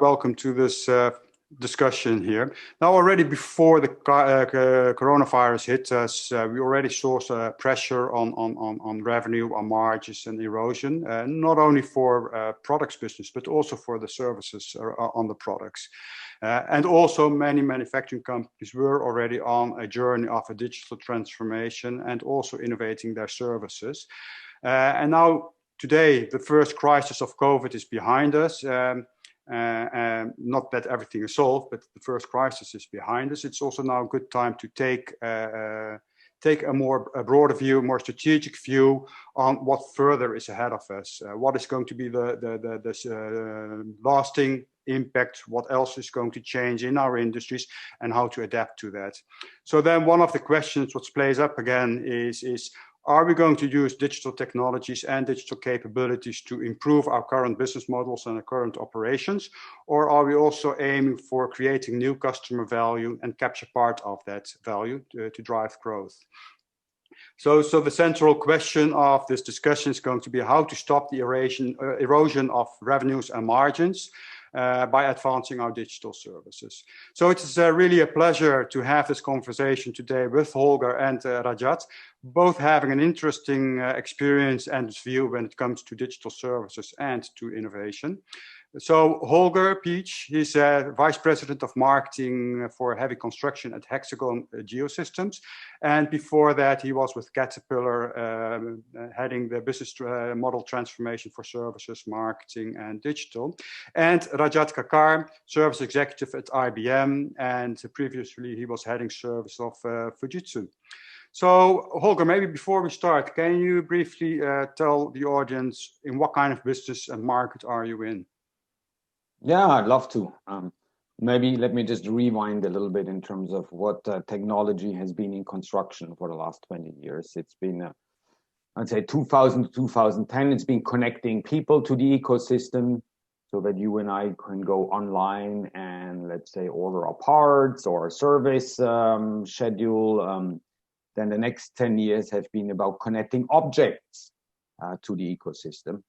welcome to this discussion here. Now, already before the coronavirus hit us, we already saw pressure on revenue, on margins and erosion, not only for products business, but also for the services on the products. And also many manufacturing companies were already on a journey of a digital transformation and also innovating their services. And now today, the first crisis of COVID is behind us. Not that everything is solved, but the first crisis is behind us. It's also now a good time to take a broader view, more strategic view on what further is ahead of us. What is going to be the lasting impact? What else is going to change in our industries, and how to adapt to that? So then, one of the questions what plays up again is. Are we going to use digital technologies and digital capabilities to improve our current business models and our current operations? Or are we also aiming for creating new customer value and capture part of that value to drive growth? So the central question of this discussion is going to be how to stop the erosion of revenues and margins by advancing our digital services. So it's really a pleasure to have this conversation today with Holger and Rajat, both having an interesting experience and view when it comes to digital services and to innovation. So Holger Peach, he's Vice President of Marketing for Heavy Construction at Hexagon Geosystems. And before that, he was with Caterpillar, heading the business model transformation for services, marketing, and digital. And Rajat Kakkar, Service Executive at IBM, and previously he was heading service of Fujitsu. So, Holger, maybe before we start, can you briefly tell the audience in what kind of business and market are you in? Yeah, I'd love to. Maybe let me just rewind a little bit in terms of what technology has been in construction for the last 20 years. It's been, I'd say 2000 to 2010, it's been connecting people to the ecosystem so that you and I can go online and, let's say, order our parts or a service schedule. Then the next 10 years have been about connecting objects to the ecosystem.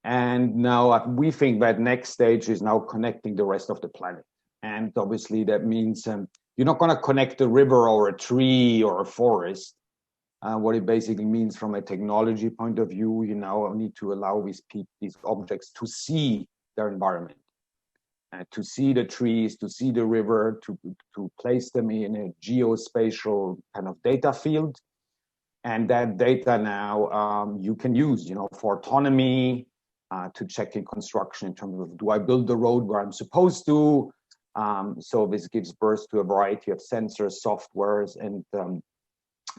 And now we think that next stage is now connecting the rest of the planet. And obviously that means you're not going to connect a river or a tree or a forest. What it basically means from a technology point of view, you now need to allow these objects to see their environment, to see the trees, to see the river, to place them in a geospatial kind of data field. And that data now you can use, for autonomy, to check in construction in terms of, do I build the road where I'm supposed to? So this gives birth to a variety of sensors, softwares,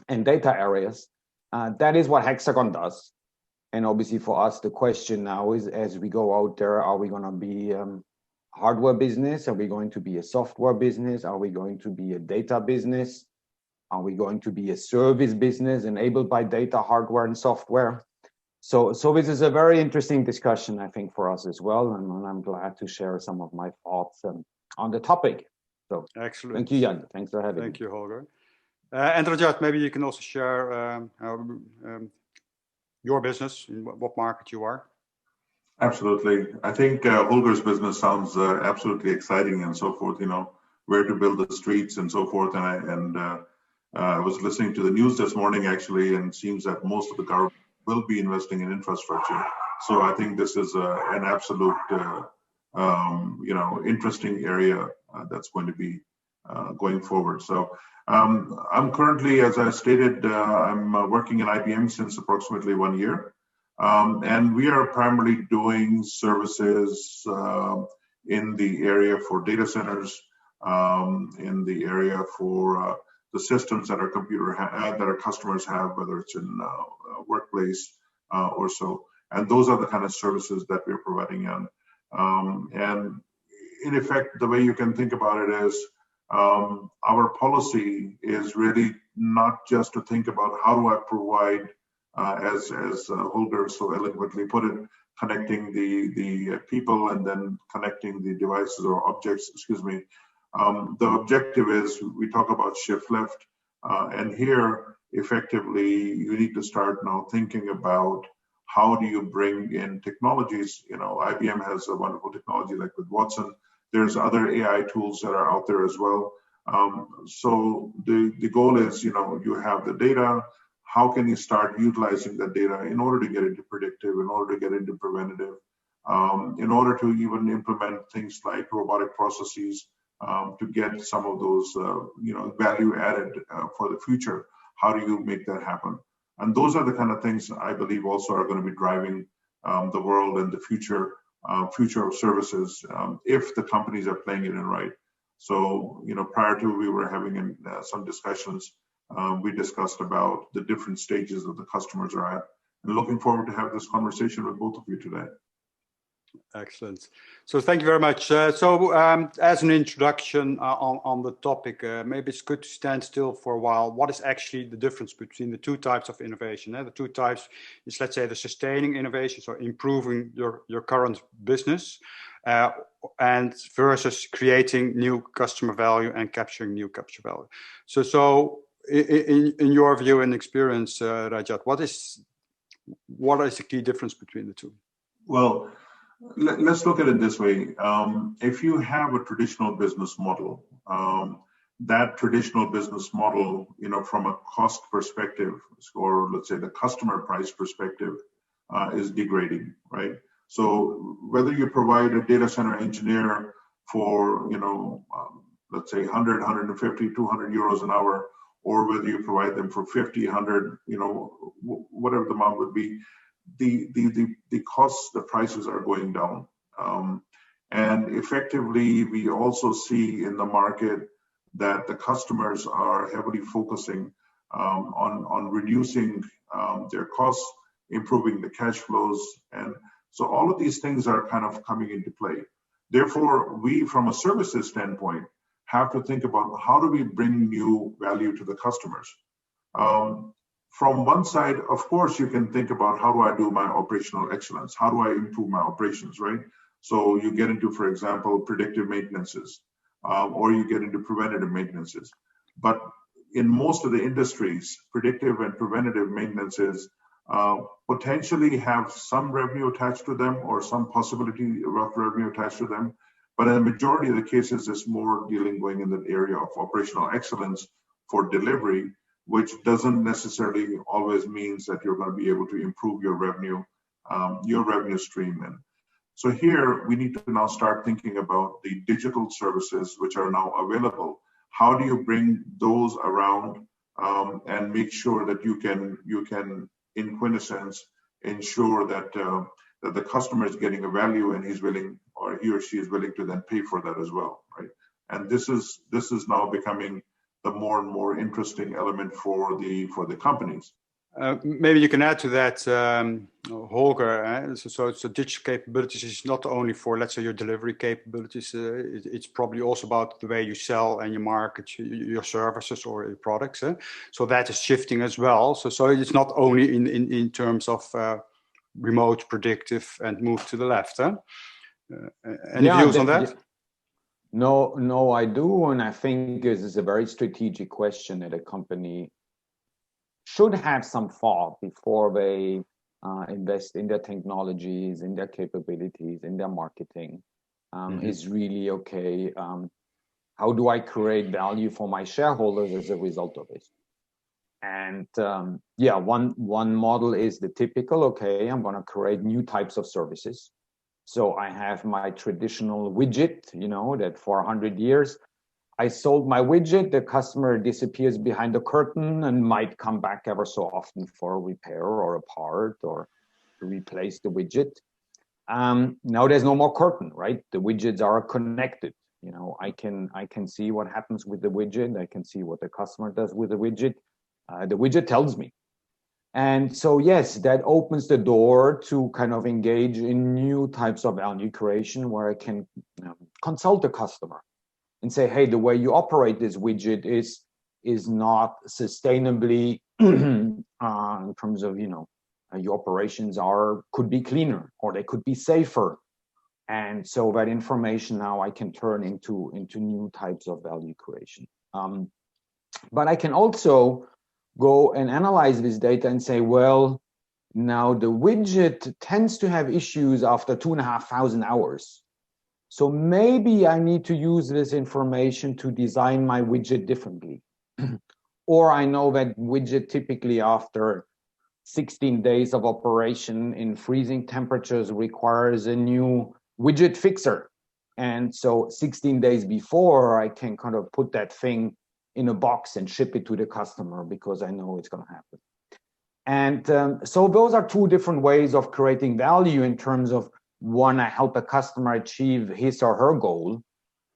and data areas. That is what Hexagon does. And obviously for us, the question now is, as we go out there, are we going to be hardware business? Are we going to be a software business? Are we going to be a data business? Are we going to be a service business enabled by data, hardware, and software? So this is a very interesting discussion, I think, for us as well, and I'm glad to share some of my thoughts on the topic. So, excellent. Thank you, Jan. Thanks for having me. Thank you, Holger. And Rajat, maybe you can also share your business, in what market you are. Absolutely. I think Holger's business sounds absolutely exciting and so forth, where to build the streets and so forth. And I was listening to the news this morning, actually, and it seems that most of the government will be investing in infrastructure. So I think this is an absolute, interesting area that's going to be going forward. So I'm currently, as I stated, I'm working in IBM since approximately 1 year. And we are primarily doing services in the area for data centers, in the area for the systems that our customers have, whether it's in workplace or so. And those are the kind of services that we're providing on. And in effect, the way you can think about it is our policy is really not just to think about how do I provide, as Holger so eloquently put it, connecting the people and then connecting the devices or objects, the objective is we talk about shift left, and here effectively you need to start now thinking about how do you bring in technologies? IBM has a wonderful technology like with Watson. There's other AI tools that are out there as well. So the goal is, you have the data. How can you start utilizing that data in order to get into predictive, in order to get into preventative, in order to even implement things like robotic processes to get some of those, value added for the future? How do you make that happen? And those are the kind of things I believe also are going to be driving the world and the future of services if the companies are playing it in right. So, prior to we were having some discussions, we discussed about the different stages that the customers are at, and looking forward to have this conversation with both of you today. Excellent. So thank you very much. As an introduction on the topic, maybe it's good to stand still for a while. What is actually the difference between the two types of innovation? The two types is, let's say, the sustaining innovation, so improving your current business, and versus creating new customer value and capturing new customer value. So in your view and experience, Rajat, what is the key difference between the two? Well, let's look at it this way. If you have a traditional business model, that traditional business model, from a cost perspective, or let's say the customer price perspective, is degrading, right? So whether you provide a data center engineer for, let's say 100, 150, 200 euros an hour, or whether you provide them for 50, 100, whatever the amount would be, the costs, the prices are going down. And effectively, we also see in the market that the customers are heavily focusing on reducing their costs, improving the cash flows. And so all of these things are kind of coming into play. Therefore, we, from a services standpoint, have to think about how do we bring new value to the customers. From one side, of course, you can think about how do I do my operational excellence? How do I improve my operations, right? So you get into, for example, predictive maintenances, or you get into preventative maintenances. But in most of the industries, predictive and preventative maintenances potentially have some revenue attached to them or some possibility of revenue attached to them. But in the majority of the cases, it's more going in the area of operational excellence for delivery, which doesn't necessarily always means that you're going to be able to improve your revenue stream. And so here we need to now start thinking about the digital services which are now available. How do you bring those around and make sure that you can, in quintessence, ensure that that the customer is getting a value and he's willing, or he or she is willing to then pay for that as well, right? And this is now becoming the more and more interesting element for the companies. Maybe you can add to that, Holger. So digital capabilities is not only for, let's say, your delivery capabilities. It's probably also about the way you sell and you market your services or your products. So that is shifting as well. So it's not only in terms of remote, predictive, and move to the left. Any views on that? No, I do, and I think this is a very strategic question that a company should have some thought before they invest in their technologies, in their capabilities, in their marketing. Is really okay. How do I create value for my shareholders as a result of it? And one model is the typical. Okay, I'm going to create new types of services. So I have my traditional widget, that for 100 years, I sold my widget, the customer disappears behind the curtain and might come back ever so often for a repair or a part or to replace the widget. Now there's no more curtain, right? The widgets are connected. I can see what happens with the widget. I can see what the customer does with the widget. The widget tells me. And so, yes, that opens the door to kind of engage in new types of value creation where I can consult the customer and say, hey, the way you operate this widget is not sustainably in terms of, your operations could be cleaner or they could be safer. And so that information now I can turn into new types of value creation. But I can also go and analyze this data and say, well, Now the widget tends to have issues after 2,500 hours. So maybe I need to use this information to design my widget differently. Or I know that widget typically after 16 days of operation in freezing temperatures requires a new widget fixer. And so 16 days before, I can kind of put that thing in a box and ship it to the customer because I know it's going to happen. And so those are two different ways of creating value in terms of, one, I help a customer achieve his or her goal.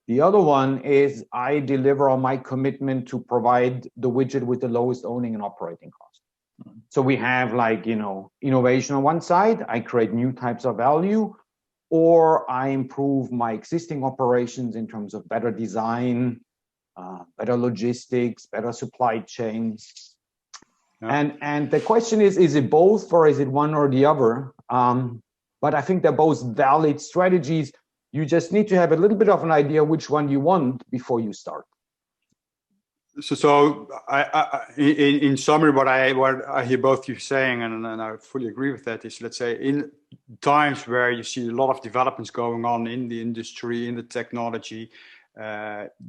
The other one is I deliver on my commitment to provide the widget with the lowest owning and operating cost. So we have, like, innovation on one side, I create new types of value, or I improve my existing operations in terms of better design, better logistics, better supply chains. Yeah. And the question is it both or is it one or the other? But I think they're both valid strategies. You just need to have a little bit of an idea which one you want before you start. So in summary, what I hear both you saying, and I fully agree with that, is, let's say, in times where you see a lot of developments going on in the industry, in the technology,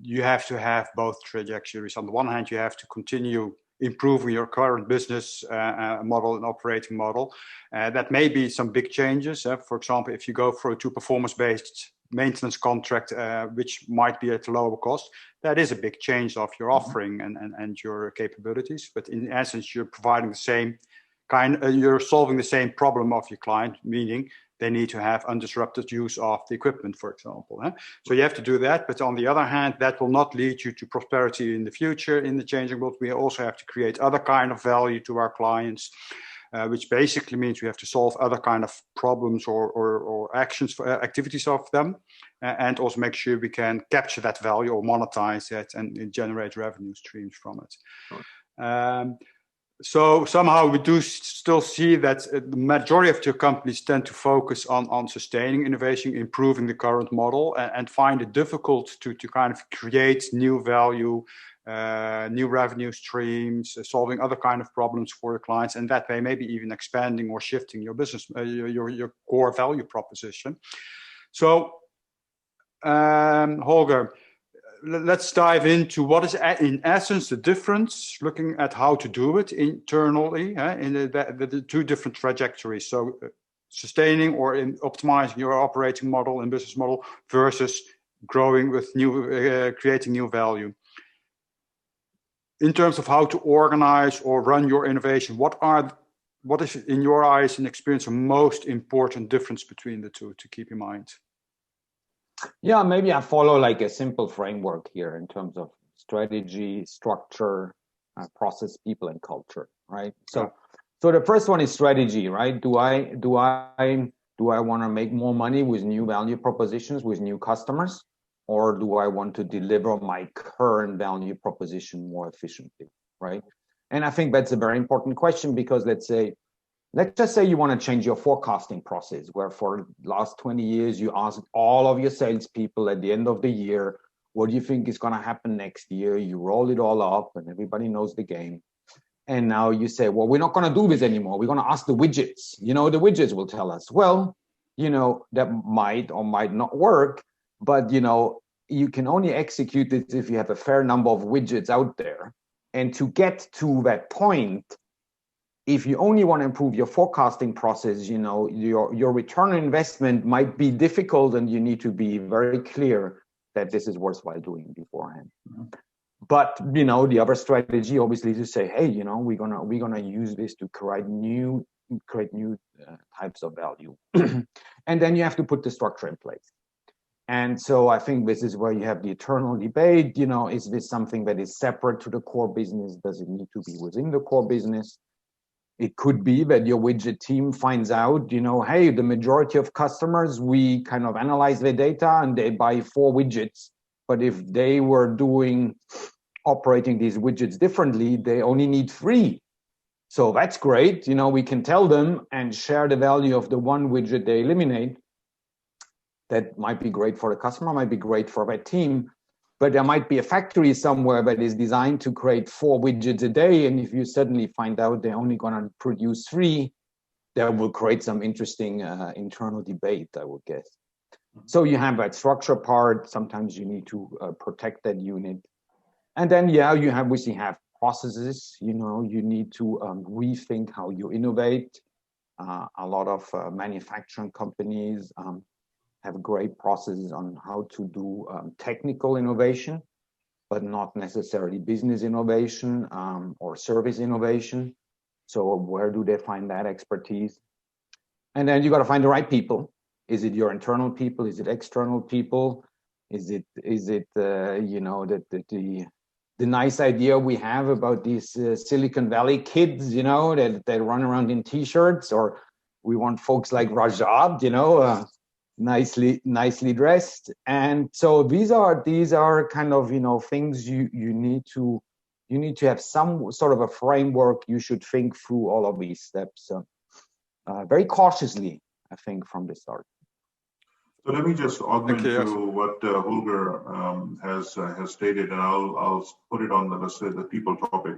you have to have both trajectories. On the one hand, you have to continue improving your current business model and operating model. That may be some big changes. For example, if you go to performance-based maintenance contract, which might be at a lower cost, that is a big change of your offering and your capabilities. But in essence, you're providing the same you're solving the same problem of your client, meaning they need to have undisrupted use of the equipment, for example. So you have to do that. But on the other hand, that will not lead you to prosperity in the future in the changing world. We also have to create other kind of value to our clients, which basically means we have to solve other kind of problems or actions for activities of them, and also make sure we can capture that value or monetize it and generate revenue streams from it. Sure. So somehow we do still see that the majority of your companies tend to focus on sustaining innovation, improving the current model, and find it difficult to kind of create new value, new revenue streams, solving other kind of problems for your clients, and that way maybe even expanding or shifting your business, your core value proposition. So, Holger, let's dive into what is in essence the difference, looking at how to do it internally in the two different trajectories. So sustaining or in optimizing your operating model and business model versus growing with creating new value. In terms of how to organize or run your innovation, what is in your eyes and experience the most important difference between the two to keep in mind? Yeah, maybe I follow like a simple framework here in terms of strategy, structure, process, people, and culture, right? So the first one is strategy, right? Do I want to make more money with new value propositions, with new customers, or do I want to deliver my current value proposition more efficiently, right? And I think that's a very important question because let's just say you want to change your forecasting process, where for the last 20 years, you asked all of your salespeople at the end of the year, what do you think is going to happen next year? You roll it all up and everybody knows the game. And now you say, well, we're not going to do this anymore. We're going to ask the widgets. The widgets will tell us. Well, that might or might not work, but, you can only execute it if you have a fair number of widgets out there. And to get to that point, if you only want to improve your forecasting process, your return on investment might be difficult, and you need to be very clear that this is worthwhile doing beforehand. Mm-hmm. But the other strategy, obviously, is to say, hey, we're gonna use this to create new types of value, and then you have to put the structure in place. And so I think this is where you have the eternal debate. Is this something that is separate to the core business? Does it need to be within the core business? It could be that your widget team finds out, hey, the majority of customers, we kind of analyze their data and they buy 4 widgets. But if they were operating these widgets differently, they only need 3. So that's great. We can tell them and share the value of the 1 widget they eliminate. That might be great for the customer, might be great for that team. But there might be a factory somewhere that is designed to create 4 widgets a day. And if you suddenly find out they're only going to produce 3, that will create some interesting internal debate, I would guess. So you have that structure part. Sometimes you need to protect that unit. And then, yeah, you obviously have processes. You know, you need to rethink how you innovate. A lot of manufacturing companies have great processes on how to do technical innovation, but not necessarily business innovation or service innovation. So where do they find that expertise? And then you got to find the right people. Is it your internal people? Is it external people? Is it you know, the nice idea we have about these Silicon Valley kids, you know, that run around in t-shirts, or we want folks like Rajat, you know, nicely dressed. And so these are kind of, you know, things you need to have some sort of a framework. You should think through all of these steps very cautiously, I think, from the start. So let me just augment to what Holger has stated, and I'll put it on let's say, the people topic,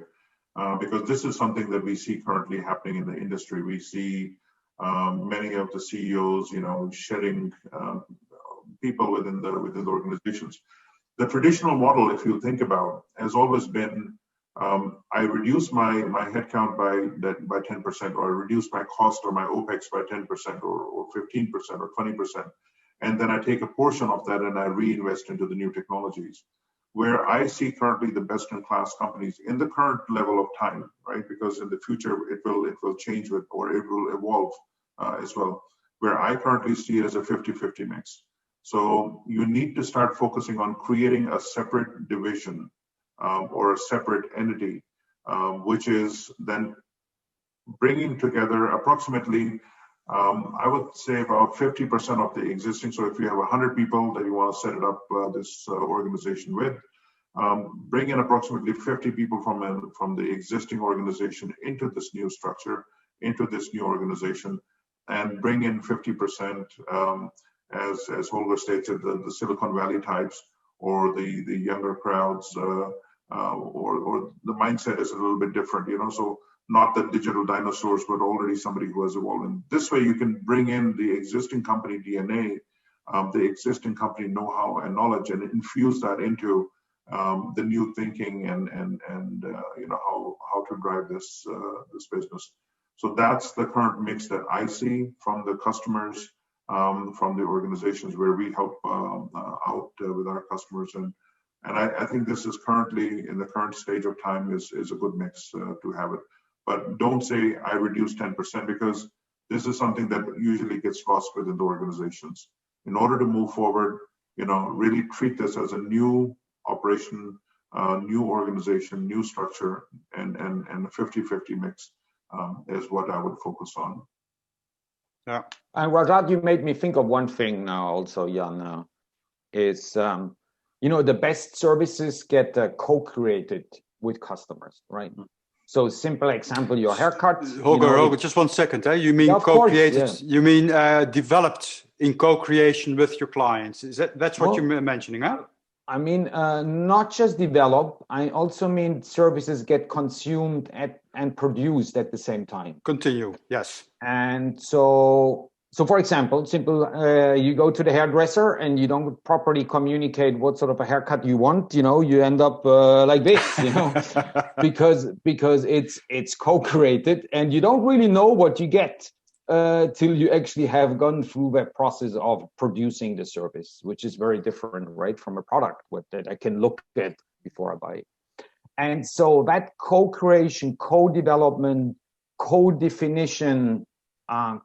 because this is something that we see currently happening in the industry. We see many of the CEOs, you know, shedding people within the organizations. The traditional model, if you think about, has always been I reduce my headcount by 10%, or I reduce my cost or my OPEX by 10% or 15% or 20%. And then I take a portion of that and I reinvest into the new technologies. Where I see currently the best-in-class companies in the current level of time, right? Because in the future it will change with, or it will evolve as well. Where I currently see it as a 50-50 mix. So you need to start focusing on creating a separate division or a separate entity, which is then bringing together approximately. I would say about 50% of the existing. So if you have 100 people that you want to set it up this organization with, bring in approximately 50 people from the existing organization into this new structure, into this new organization, and bring in 50%, as Holger stated, the Silicon Valley types or the younger crowds, or the mindset is a little bit different, you know. So not the digital dinosaurs, but already somebody who has evolved. And this way you can bring in the existing company DNA, the existing company know-how and knowledge, and infuse that into the new thinking and you know, how to drive this business. So that's the current mix that I see from the customers, from the organizations where we help out with our customers. And I think this is currently, in the current stage of time, is a good mix to have it. But don't say I reduced 10%, because this is something that usually gets lost within the organizations. In order to move forward, you know, really treat this as a new operation, new organization, new structure, and a 50-50 mix is what I would focus on. Yeah. And Rajat, you made me think of one thing now also, Jan, is, you know, the best services get co-created with customers, right? So simple example, your haircut. Holger, just 1 second. You mean co-created? Yeah. You mean developed in co-creation with your clients? That's what you're mentioning, huh? I mean, not just develop. I also mean services get consumed and produced at the same time. Continue. Yes. And so for example, you go to the hairdresser and you don't properly communicate what sort of a haircut you want, you know, you end up like this, you know, because it's co-created and you don't really know what you get till you actually have gone through that process of producing the service, which is very different, right, from a product that I can look at before I buy it. And so that co-creation, co-development, co-definition,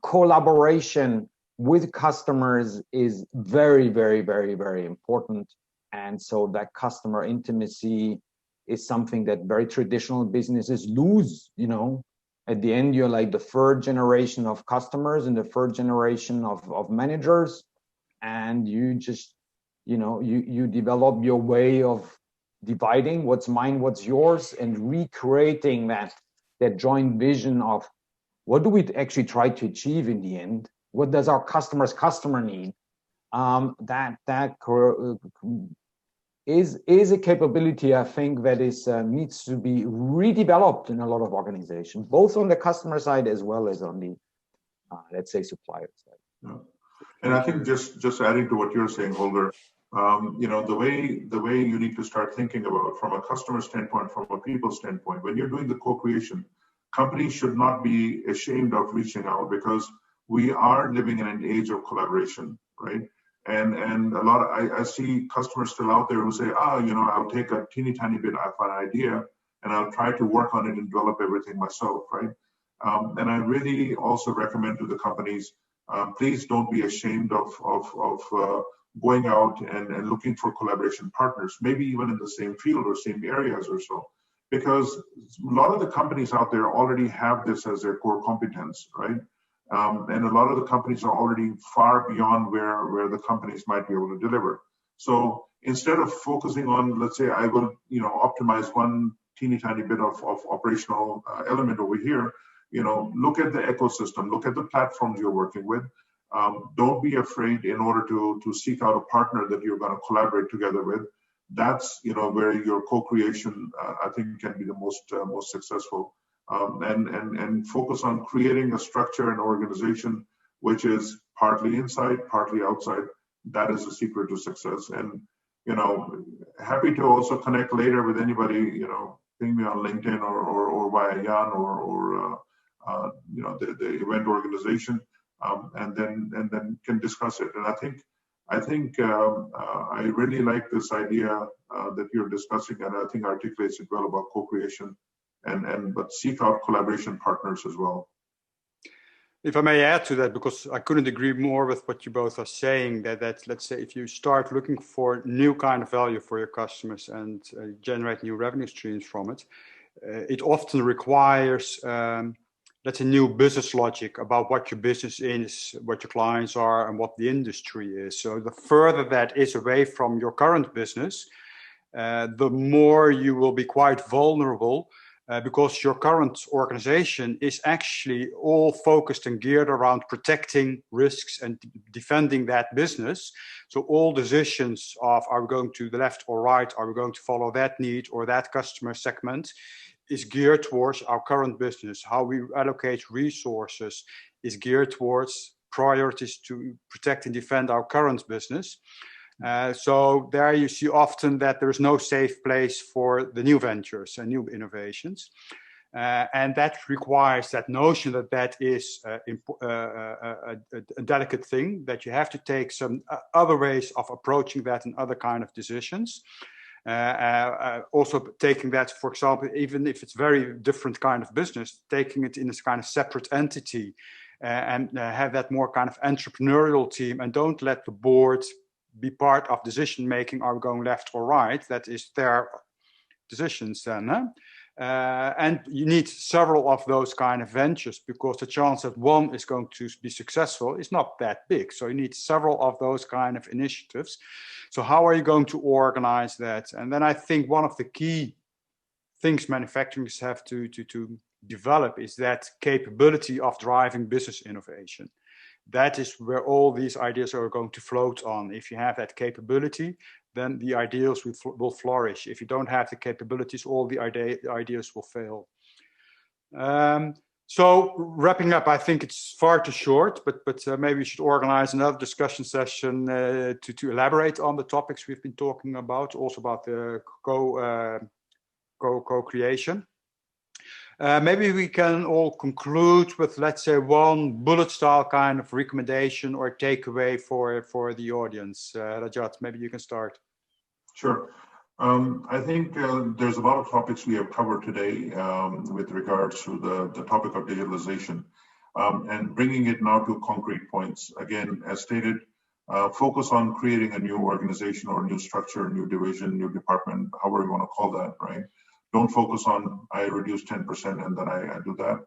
collaboration with customers is very, very, very, very important. And so that customer intimacy is something that very traditional businesses lose, you know. At the end, you're like the third generation of customers and the third generation of managers. And you just, you know, you develop your way of dividing what's mine, what's yours, and recreating that joint vision of what do we actually try to achieve in the end? What does our customer need? That is a capability, I think, that is needs to be redeveloped in a lot of organizations, both on the customer side as well as on let's say, supplier side. Yeah. And I think just adding to what you're saying, Holger, the way you need to start thinking about from a customer standpoint, from a people standpoint, when you're doing the co-creation, companies should not be ashamed of reaching out, because we are living in an age of collaboration, right? And a lot of, I see customers still out there who say, I'll take a teeny tiny bit of an idea and I'll try to work on it and develop everything myself, right? And I really also recommend to the companies, please don't be ashamed of going out and looking for collaboration partners, maybe even in the same field or same areas or so, because a lot of the companies out there already have this as their core competence, right? And a lot of the companies are already far beyond where the companies might be able to deliver. So instead of focusing on, let's say, I will, optimize one teeny tiny bit of operational element over here, look at the ecosystem, look at the platforms you're working with. Don't be afraid in order to seek out a partner that you're going to collaborate together with. That's where your co-creation I think can be the most successful. And focus on creating a structure and organization which is partly inside, partly outside. That is the secret to success. And happy to also connect later with anybody. Ping me on LinkedIn or via Jan or the event organization, and then can discuss it. And I think I really like this idea that you're discussing, and I think articulates it well about co-creation, but seek out collaboration partners as well. If I may add to that, because I couldn't agree more with what you both are saying, that let's say if you start looking for new kind of value for your customers and generate new revenue streams from it, it often requires, let's say, new business logic about what your business is, what your clients are, and what the industry is. So the further that is away from your current business, the more you will be quite vulnerable, because your current organization is actually all focused and geared around protecting risks and defending that business. So all decisions of, are we going to the left or right, are we going to follow that need or that customer segment, is geared towards our current business. How we allocate resources is geared towards priorities to protect and defend our current business. So there you see often that there is no safe place for the new ventures and new innovations. And that requires that notion that is a delicate thing, that you have to take some other ways of approaching that and other kind of decisions. Also taking that, for example, even if it's very different kind of business, taking it in this kind of separate entity and have that more kind of entrepreneurial team, and don't let the board be part of decision making. Are we going left or right? That is their decisions then. And you need several of those kind of ventures, because the chance that one is going to be successful is not that big. So you need several of those kind of initiatives. So how are you going to organize that? And then I think one of the key things manufacturers have to develop is that capability of driving business innovation. That is where all these ideas are going to float on. If you have that capability, then the ideas will flourish. If you don't have the capabilities, all the ideas will fail. So wrapping up, I think it's far too short, but maybe we should organize another discussion session to elaborate on the topics we've been talking about, also about the co-creation. Maybe we can all conclude with, let's say, one bullet style kind of recommendation or takeaway for the audience. Rajat, maybe you can start. Sure. I think there's a lot of topics we have covered today with regards to the topic of digitalization, and bringing it now to concrete points. Again, as stated, focus on creating a new organization or new structure, new division, new department, however you want to call that, right? Don't focus on, I reduce 10% and then I do that.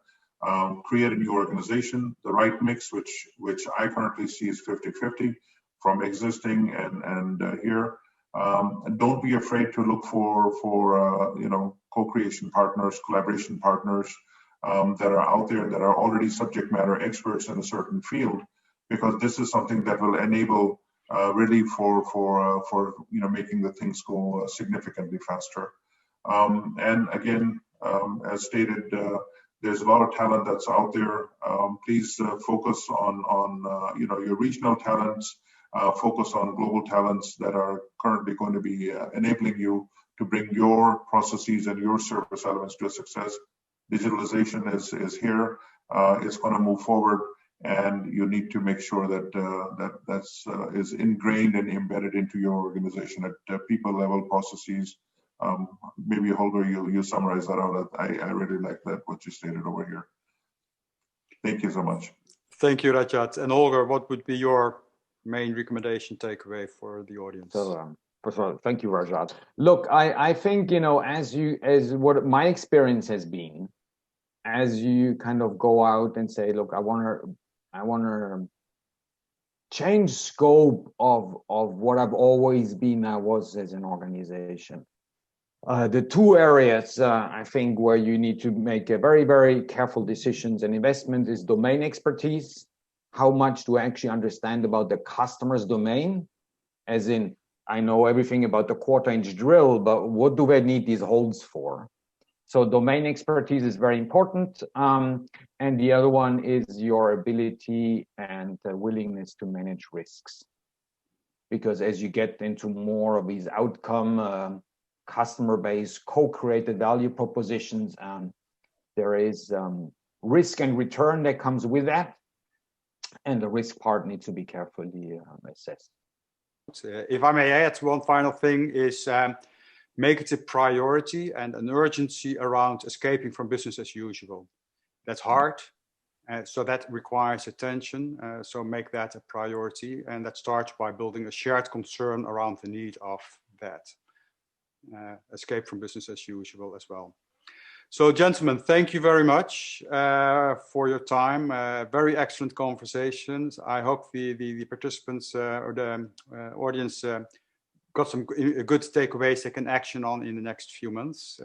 Create a new organization, the right mix, which I currently see is 50-50 from existing and here. And don't be afraid to look for co-creation partners, collaboration partners that are out there that are already subject matter experts in a certain field, because this is something that will enable really for making the things go significantly faster. And again, as stated, There's a lot of talent that's out there. Please focus on your regional talents, focus on global talents that are currently going to be enabling you to bring your processes and your service elements to a success. Digitalization is here. It's going to move forward, and you need to make sure that is ingrained and embedded into your organization at people level processes. Maybe Holger, you summarize that out. I really like that what you stated over here. Thank you so much. Thank you, Rajat. And Holger, what would be your main recommendation takeaway for the audience? So, first of all, thank you, Rajat. Look, I think, as what my experience has been, as you kind of go out and say, look, I want to change scope of what I've always been, I was as an organization. The two areas I think where you need to make a very, very careful decisions and investment is domain expertise. How much do I actually understand about the customer's domain? As in, I know everything about the quarter-inch drill, but what do I need these holes for? So domain expertise is very important. And the other one is your ability and willingness to manage risks. Because as you get into more of these outcome, customer-based, co-created value propositions, there is risk and return that comes with that. And the risk part needs to be carefully assessed. If I may add, one final thing is make it a priority and an urgency around escaping from business as usual. That's hard, so that requires attention. So make that a priority, and that starts by building a shared concern around the need of that. Escape from business as usual as well. So, gentlemen, thank you very much for your time. Very excellent conversations. I hope the participants or the audience got some good takeaways they can action on in the next few months,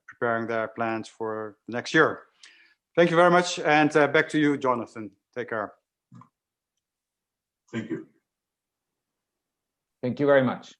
preparing their plans for the next year. Thank you very much, and back to you, Jonathan. Take care. Thank you. Thank you very much.